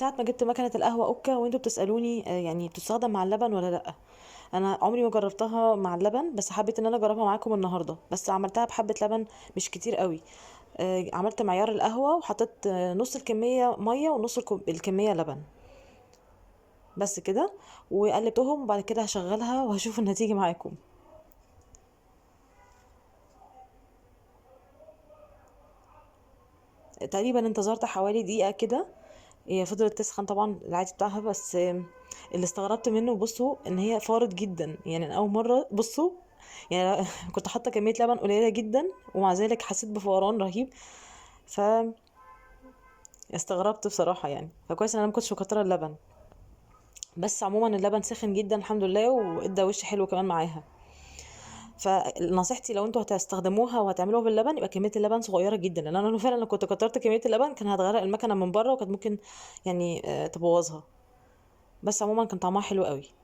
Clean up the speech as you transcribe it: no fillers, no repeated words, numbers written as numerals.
ساعه ما جبت مكنه القهوه اوكا وانتوا بتسالوني يعني بتستخدم مع اللبن ولا لا. انا عمري ما جربتها مع اللبن، بس حبيت ان انا اجربها معاكم النهارده، بس عملتها بحبه لبن مش كتير قوي. عملت معيار القهوه وحطيت نص الكميه ميه ونص الكميه لبن، بس كده. وقلبتهم وبعد كده هشغلها وهشوف النتيجه معاكم. تقريبا انتظرت حوالي دقيقة كده. هي فضلت تسخن طبعا العادي بتاعها، بس اللي استغربت منه بصوا ان هي فارت جدا، يعني أنا اول مرة بصوا يعني كنت حاطة كمية لبن قليلة جدا ومع ذلك حسيت بفوران رهيب. ف استغربت بصراحة يعني، فكويس ان انا ما كنتش مكترة اللبن. بس عموما اللبن سخن جدا الحمد لله، وادى وش حلو كمان معاها. فنصيحتي لو انتوا هتستخدموها وهتعملوها باللبن يبقى كميه اللبن صغيره جدا، لان انا فعلا لو كنت كترت كميه اللبن كان هتغرق المكنه من بره وكانت ممكن يعني تبوظها. بس عموما كان طعمها حلو قوي.